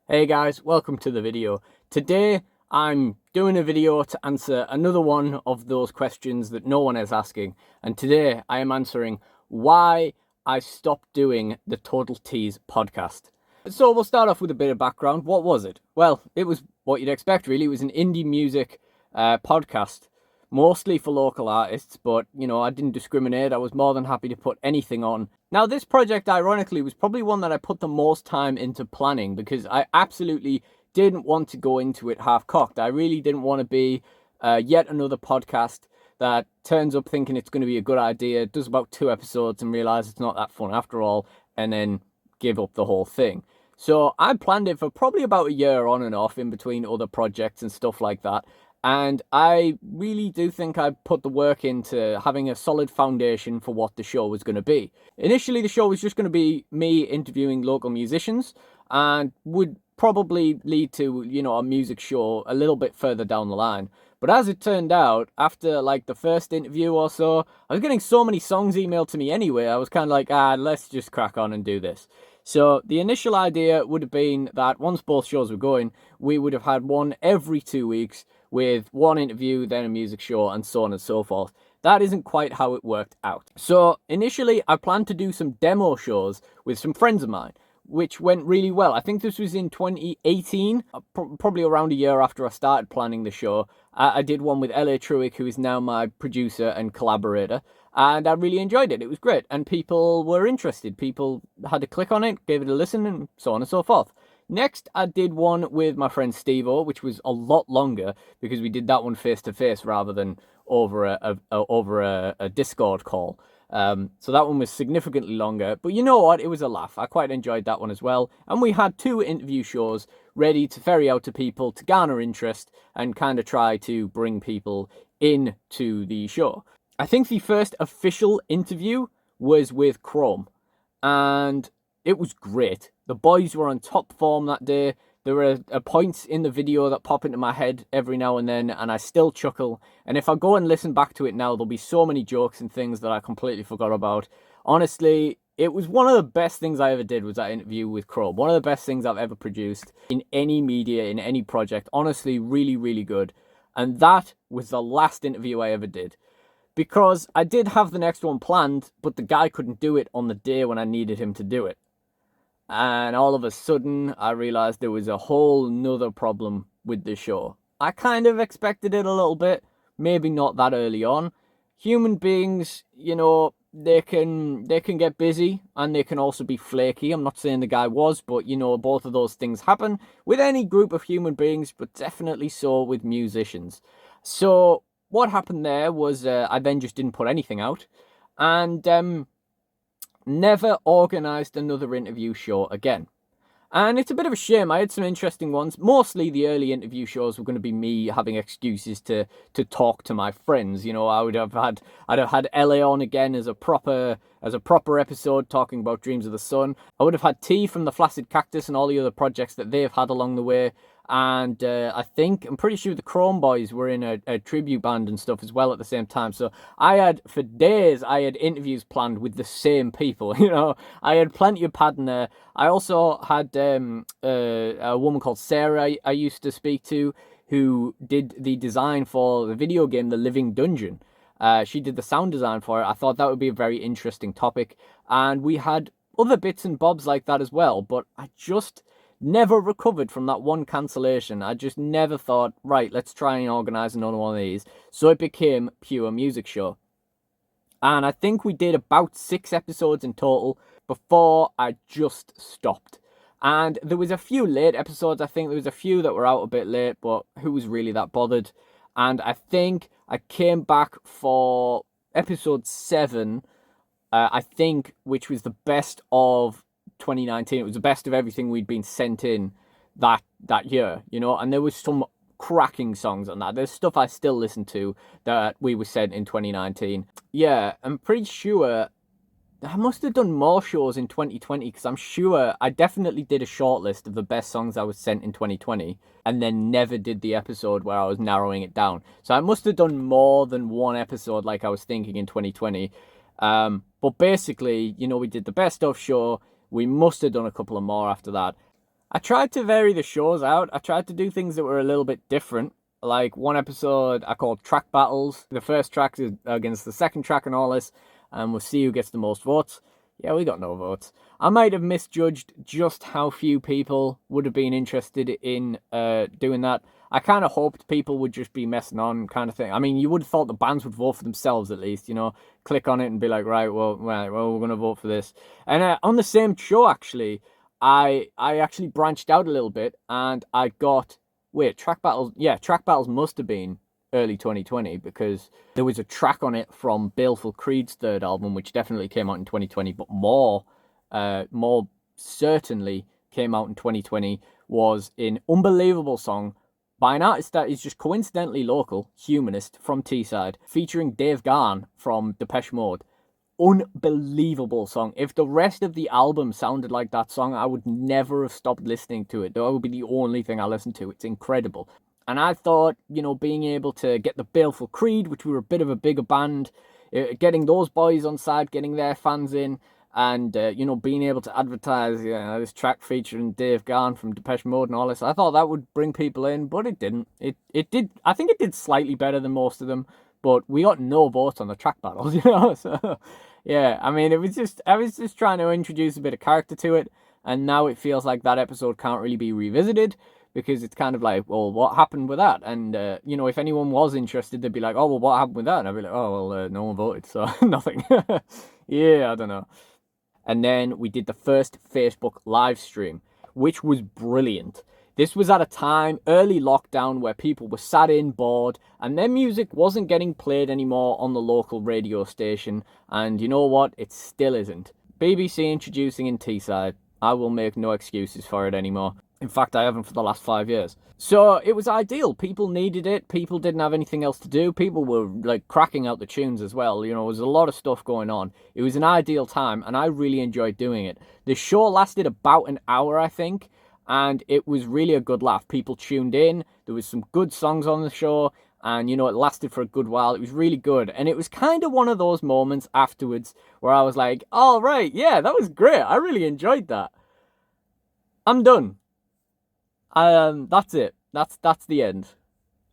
Hey guys, welcome to the video. Today I'm doing a video to answer another one of those questions that no one is asking, and today I am answering why I stopped doing the Total Tease podcast. So we'll start off with a bit of background. What was it? Well, it was what you'd expect really. It was an indie music podcast, mostly for local artists, but I didn't discriminate. I was more than happy to put anything on. Now, this project, ironically, was probably one that I put the most time into planning because I absolutely didn't want to go into it half-cocked. I really didn't want to be yet another podcast that turns up thinking it's going to be a good idea, does about 2 episodes and realizes it's not that fun after all, and then give up the whole thing. So I planned it for probably about a year on and off in between other projects and stuff like that. And I really do think I put the work into having a solid foundation for what the show was going to be. Initially, the show was just going to be me interviewing local musicians and would probably lead to, a music show a little bit further down the line. But as it turned out, after like the first interview or so, I was getting so many songs emailed to me anyway. I was kind of like, let's just crack on and do this. So the initial idea would have been that once both shows were going, we would have had one every 2 weeks with one interview, then a music show, and so on and so forth. That isn't quite how it worked out. So initially, I planned to do some demo shows with some friends of mine, which went really well. I think this was in 2018, probably around a year after I started planning the show. I did one with L.A. Truick, who is now my producer and collaborator, and I really enjoyed it. It was great, and people were interested. People had to click on it, gave it a listen, and so on and so forth. Next, I did one with my friend Steve-O, which was a lot longer because we did that one face to face rather than over a Discord call. So that one was significantly longer, but you know what? It was a laugh. I quite enjoyed that one as well. And we had 2 interview shows ready to ferry out to people to garner interest and kind of try to bring people into the show. I think the first official interview was with Chrome, and it was great. The boys were on top form that day. There are points in the video that pop into my head every now and then, and I still chuckle. And if I go and listen back to it now, there'll be so many jokes and things that I completely forgot about. Honestly, it was one of the best things I ever did was that interview with Chrome. One of the best things I've ever produced in any media, in any project. Honestly, really, really good. And that was the last interview I ever did. Because I did have the next one planned, but the guy couldn't do it on the day when I needed him to do it. And all of a sudden, I realized there was a whole nother problem with the show. I kind of expected it a little bit, maybe not that early on. Human beings, they can get busy and they can also be flaky. I'm not saying the guy was, but both of those things happen with any group of human beings, but definitely so with musicians. So what happened there was I then just didn't put anything out, and never organised another interview show again. And it's a bit of a shame. I had some interesting ones. Mostly the early interview shows were going to be me having excuses to talk to my friends. I'd have had LA on again as a proper episode talking about Dreams of the Sun. I would have had T from the Flaccid Cactus and all the other projects that they've had along the way. And I'm pretty sure the Chrome Boys were in a tribute band and stuff as well at the same time. So for days, I had interviews planned with the same people. I had plenty of padding there. I also had a woman called Sarah I used to speak to who did the design for the video game The Living Dungeon. She did the sound design for it. I thought that would be a very interesting topic. And we had other bits and bobs like that as well. But I just never recovered from that one cancellation. I just never thought, right, let's try and organise another one of these. So it became Pure Music Show. And I think we did about 6 episodes in total before I just stopped. And there was a few late episodes. I think there was a few that were out a bit late, but who was really that bothered? And I think I came back for episode 7, which was the best of 2019. It was the best of everything we'd been sent in that year, and there was some cracking songs on that. There's stuff I still listen to that we were sent in 2019. Yeah, I'm pretty sure I must have done more shows in 2020 because I'm sure I definitely did a short list of the best songs I was sent in 2020 and then never did the episode where I was narrowing it down. So I must have done more than one episode like I was thinking in 2020. But basically, we did the best of show. We must have done a couple of more after that. I tried to vary the shows out. I tried to do things that were a little bit different. Like one episode I called Track Battles. The first track is against the second track and all this, and we'll see who gets the most votes. Yeah, we got no votes. I might have misjudged just how few people would have been interested in doing that. I kind of hoped people would just be messing on, kind of thing. I mean, you would have thought the bands would vote for themselves at least, you know, click on it and be like, right, well, we're going to vote for this. And on the same show, actually, I actually branched out a little bit and I got, Track Battles. Yeah, Track Battles must have been early 2020 because there was a track on it from Baleful Creed's third album, which definitely came out in 2020, but more certainly came out in 2020, was an unbelievable song by an artist that is just coincidentally local, Humanist, from Teesside, featuring Dave Gahan from Depeche Mode. Unbelievable song. If the rest of the album sounded like that song, I would never have stopped listening to it. That would be the only thing I listened to. It's incredible. And I thought, you know, being able to get the Baleful Creed, which were a bit of a bigger band, getting those boys on side, getting their fans in, and, you know, being able to advertise this track featuring Dave Gahan from Depeche Mode and all this, I thought that would bring people in, but it didn't. It did. I think it did slightly better than most of them, but we got no votes on the track battles, you know. So, yeah, I mean, I was just trying to introduce a bit of character to it, and now it feels like that episode can't really be revisited because it's kind of like, well, what happened with that? And, you know, if anyone was interested, they'd be like, oh, well, what happened with that? And I'd be like, oh, well, no one voted, so nothing. Yeah, I don't know. And then we did the first Facebook live stream, which was brilliant. This was at a time, early lockdown, where people were sat in, bored, and their music wasn't getting played anymore on the local radio station. And you know what? It still isn't. BBC introducing in Teesside. I will make no excuses for it anymore. In fact, I haven't for the last 5 years. So it was ideal. People needed it. People didn't have anything else to do. People were like cracking out the tunes as well. You know, there was a lot of stuff going on. It was an ideal time and I really enjoyed doing it. The show lasted about an hour, I think, and it was really a good laugh. People tuned in. There was some good songs on the show and, you know, it lasted for a good while. It was really good. And it was kind of one of those moments afterwards where I was like, oh, right, yeah, that was great. I really enjoyed that. I'm done. That's it. That's the end.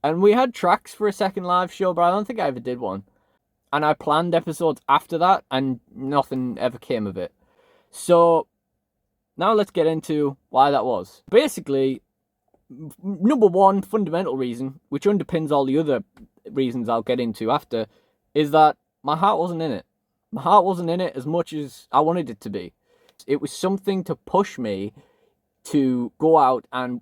And we had tracks for a second live show, but I don't think I ever did one. And I planned episodes after that, and nothing ever came of it. So now let's get into why that was. Basically, number one fundamental reason, which underpins all the other reasons I'll get into after, is that my heart wasn't in it. My heart wasn't in it as much as I wanted it to be. It was something to push me to go out and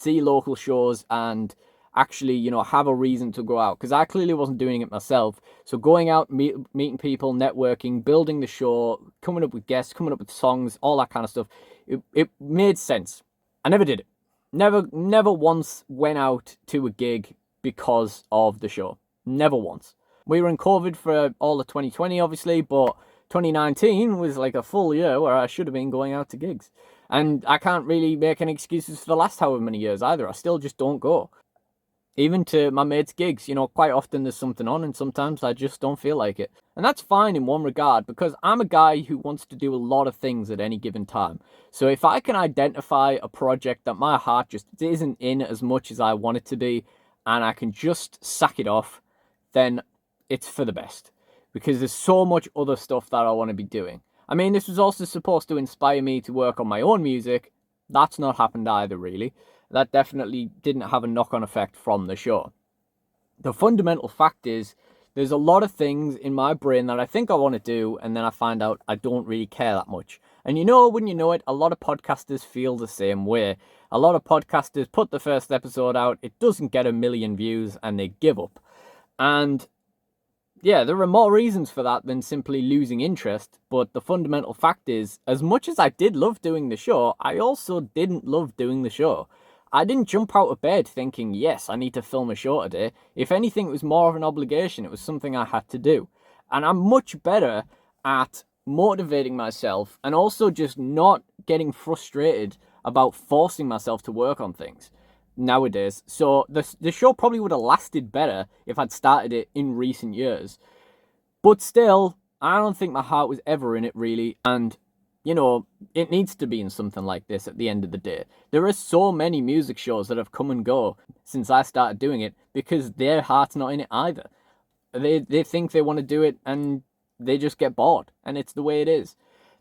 see local shows and actually, you know, have a reason to go out, because I clearly wasn't doing it myself. So going out, meeting people, networking, building the show, coming up with guests, coming up with songs, all that kind of stuff, it made sense. I never did it. Never once went out to a gig because of the show. Never once. We were in COVID for all of 2020, obviously, but 2019 was like a full year where I should have been going out to gigs. And I can't really make any excuses for the last however many years either. I still just don't go. Even to my mates' gigs, you know, quite often there's something on and sometimes I just don't feel like it. And that's fine in one regard because I'm a guy who wants to do a lot of things at any given time. So if I can identify a project that my heart just isn't in as much as I want it to be and I can just sack it off, then it's for the best. Because there's so much other stuff that I want to be doing. I mean, this was also supposed to inspire me to work on my own music. That's not happened either, really. That definitely didn't have a knock-on effect from the show. The fundamental fact is, there's a lot of things in my brain that I think I want to do, and then I find out I don't really care that much. And you know, when you know it, a lot of podcasters feel the same way. A lot of podcasters put the first episode out, it doesn't get 1 million views, and they give up. And yeah, there are more reasons for that than simply losing interest, but the fundamental fact is, as much as I did love doing the show, I also didn't love doing the show. I didn't jump out of bed thinking, yes, I need to film a show today. If anything, it was more of an obligation. It was something I had to do. And I'm much better at motivating myself and also just not getting frustrated about forcing myself to work on things nowadays. So the show probably would have lasted better if I'd started it in recent years. But still, I don't think my heart was ever in it, really. And, you know, it needs to be in something like this at the end of the day. There are so many music shows that have come and go since I started doing it because their heart's not in it either. They think they want to do it and they just get bored, and it's the way it is.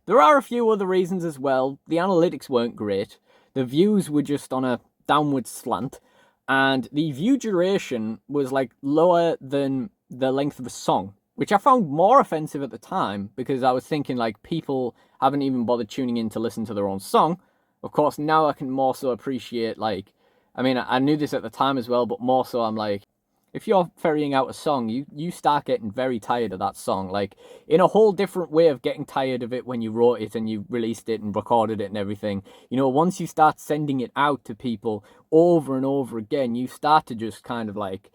There are a few other reasons as well. The analytics weren't great. The views were just on a downward slant, and the view duration was like lower than the length of a song, which I found more offensive at the time because I was thinking like people haven't even bothered tuning in to listen to their own song. Of course, now I can more so appreciate like, I mean, I knew this at the time as well, but more so I'm like, if you're ferrying out a song, you start getting very tired of that song. Like, in a whole different way of getting tired of it when you wrote it and you released it and recorded it and everything. You know, once you start sending it out to people over and over again, you start to just kind of like,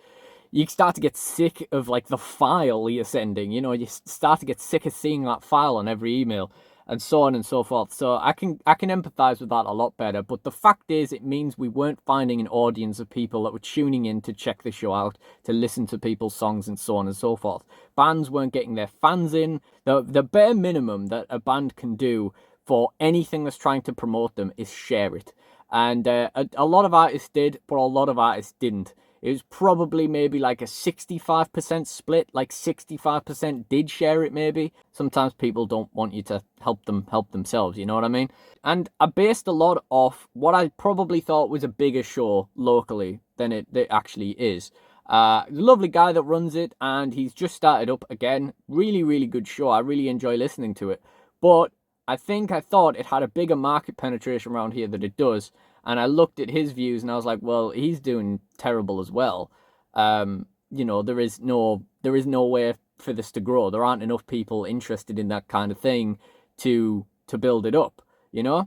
you start to get sick of like the file you're sending. You know, you start to get sick of seeing that file on every email, and so on and so forth. So I can empathize with that a lot better. But the fact is, it means we weren't finding an audience of people that were tuning in to check the show out, to listen to people's songs, and so on and so forth. Bands weren't getting their fans in. The bare minimum that a band can do for anything that's trying to promote them is share it. And a lot of artists did, but a lot of artists didn't. It was probably maybe like a 65% split, like 65% did share it maybe. Sometimes people don't want you to help them help themselves, you know what I mean? And I based a lot off what I probably thought was a bigger show locally than it actually is. The lovely guy that runs it, and he's just started up again. Really, really good show. I really enjoy listening to it. But I thought it had a bigger market penetration around here than it does. And I looked at his views and I was like, well, he's doing terrible as well. You know, there is no way for this to grow. There aren't enough people interested in that kind of thing to build it up, you know?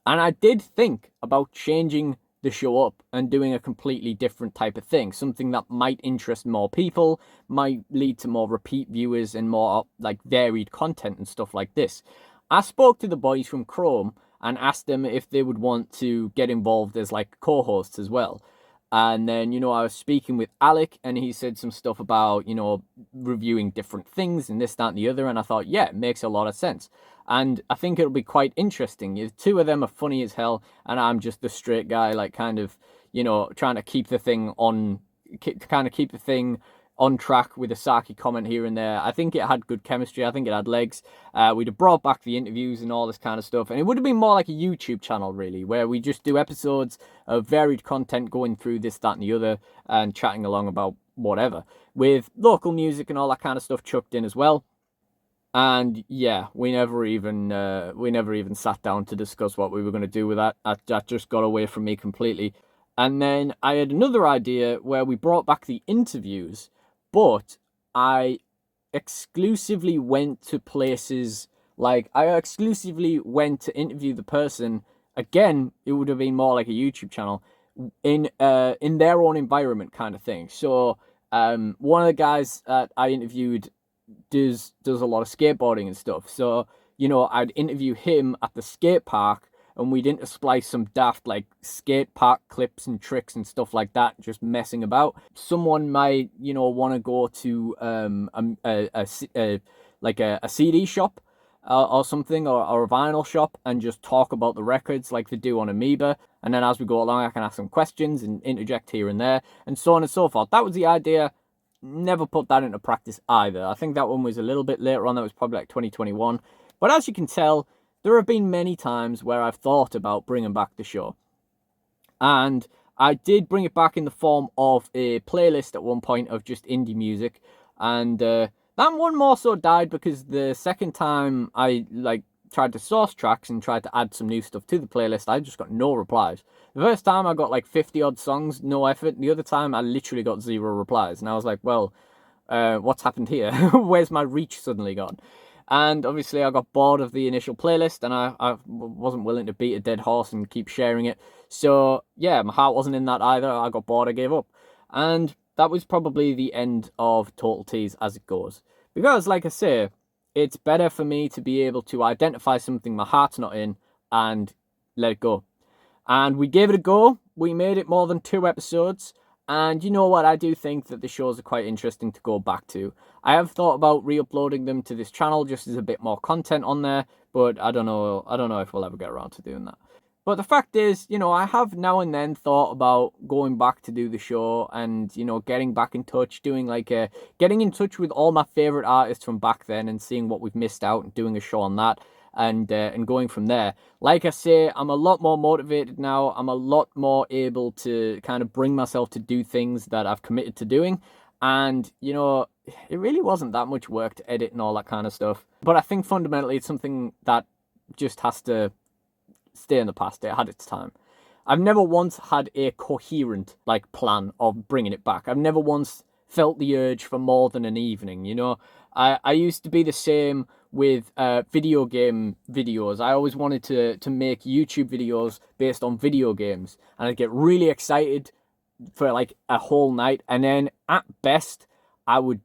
And I did think about changing the show up and doing a completely different type of thing, something that might interest more people, might lead to more repeat viewers and more like varied content and stuff like this. I spoke to the boys from Chrome and asked them if they would want to get involved as like co-hosts as well. And then, you know, I was speaking with Alec and he said some stuff about, you know, reviewing different things and this, that, and the other. And I thought, yeah, it makes a lot of sense. And I think it'll be quite interesting. The two of them are funny as hell. And I'm just the straight guy, like kind of, you know, trying to keep the thing on track with a sarky comment here and there. I think it had good chemistry. I think it had legs. We'd have brought back the interviews and all this kind of stuff. And it would have been more like a YouTube channel, really, where we just do episodes of varied content going through this, that, and the other and chatting along about whatever, with local music and all that kind of stuff chucked in as well. And yeah, we never even sat down to discuss what we were going to do with that. That just got away from me completely. And then I had another idea where we brought back the interviews, but I exclusively went to places, like I exclusively went to interview the person. Again, it would have been more like a YouTube channel in their own environment kind of thing. So one of the guys that I interviewed does a lot of skateboarding and stuff. So, you know, I'd interview him at the skate park and we'd intersplice some daft like skate park clips and tricks and stuff like that, just messing about. Someone might, you know, want to go to a CD shop or something, or a vinyl shop, and just talk about the records like they do on Amoeba. And then as we go along, I can ask some questions and interject here and there, and so on and so forth. That was the idea. Never put that into practice either. I think that one was a little bit later on. That was probably like 2021. But as you can tell, there have been many times where I've thought about bringing back the show. And I did bring it back in the form of a playlist at one point of just indie music. And that one more so died because the second time I tried to source tracks and tried to add some new stuff to the playlist, I just got no replies. The first time I got like 50 odd songs, no effort. The other time I literally got 0 replies. And I was like, well, what's happened here? Where's my reach suddenly gone? And obviously I got bored of the initial playlist and I wasn't willing to beat a dead horse and keep sharing it. So yeah, my heart wasn't in that either. I got bored, I gave up. And that was probably the end of Total Tease as it goes. Because like I say, it's better for me to be able to identify something my heart's not in and let it go. And we gave it a go. We made it more than 2 episodes. And you know what? I do think that the shows are quite interesting to go back to. I have thought about re-uploading them to this channel just as a bit more content on there. but I don't know if we'll ever get around to doing that. But the fact is, I have now and then thought about going back to do the show and, getting back in touch, getting in touch with all my favorite artists from back then and seeing what we've missed out and doing a show on that and going from there. Like I say, I'm a lot more motivated now. I'm a lot more able to kind of bring myself to do things that I've committed to doing. And, it really wasn't that much work to edit and all that kind of stuff. But I think fundamentally it's something that just has to stay in the past. It had its time. I've never once had a coherent plan of bringing it back. I've never once felt the urge for more than an evening. I used to be the same with video game videos. I always wanted to make YouTube videos based on video games, and I'd get really excited for a whole night, and then at best I would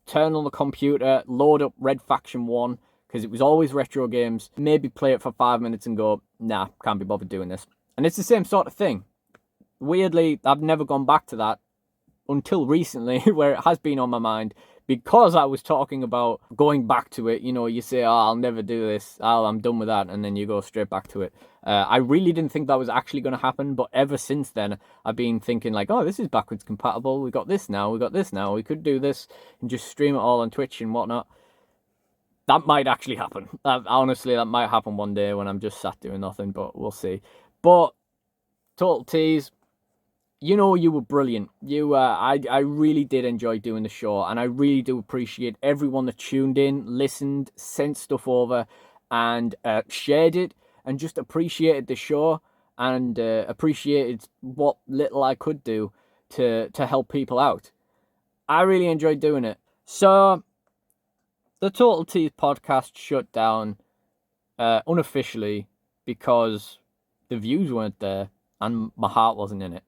turn on the computer, load up Red Faction 1, because it was always retro games, maybe play it for 5 minutes and go, nah, can't be bothered doing this. And it's the same sort of thing. Weirdly, I've never gone back to that until recently, where it has been on my mind, because I was talking about going back to it. You say, oh, I'll never do this, oh, I'm done with that, and then you go straight back to it. I really didn't think that was actually going to happen, but ever since then, I've been thinking oh, this is backwards compatible, we got this now, we could do this, and just stream it all on Twitch and whatnot. That might actually happen. Honestly, that might happen one day when I'm just sat doing nothing, but we'll see. But, Total Tease, you were brilliant. I really did enjoy doing the show, and I really do appreciate everyone that tuned in, listened, sent stuff over, and shared it, and just appreciated the show, and appreciated what little I could do to help people out. I really enjoyed doing it. So, the Total Tease podcast shut down unofficially because the views weren't there and my heart wasn't in it.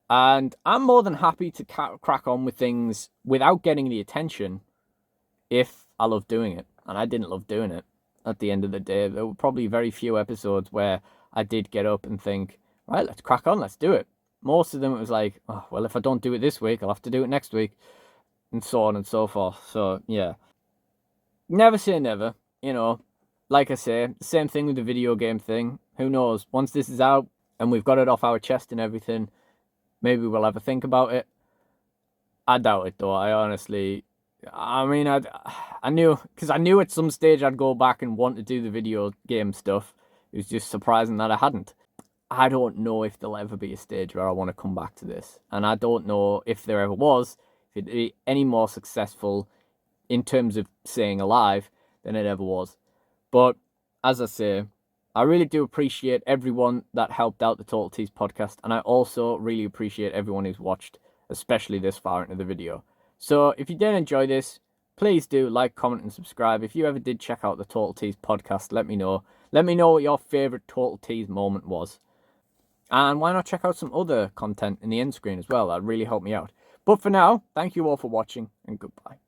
And I'm more than happy to crack on with things without getting the attention if I love doing it. And I didn't love doing it at the end of the day. There were probably very few episodes where I did get up and think, right, let's crack on, let's do it. Most of them it was like, oh, well, if I don't do it this week, I'll have to do it next week, and so on and so forth. So, yeah. Never say never, Like I say, same thing with the video game thing. Who knows? Once this is out and we've got it off our chest and everything, maybe we'll ever think about it. I doubt it, though. I knew at some stage I'd go back and want to do the video game stuff. It was just surprising that I hadn't. I don't know if there'll ever be a stage where I want to come back to this. And I don't know if there ever was, if it'd be any more successful in terms of staying alive than it ever was. But as I say, I really do appreciate everyone that helped out the Total Tease podcast, and I also really appreciate everyone who's watched, especially this far into the video. So if you did enjoy this, please do like, comment, and subscribe. If you ever did check out the Total Tease podcast, let me know. Let me know what your favourite Total Tease moment was. And why not check out some other content in the end screen as well? That'd really help me out. But for now, thank you all for watching, and goodbye.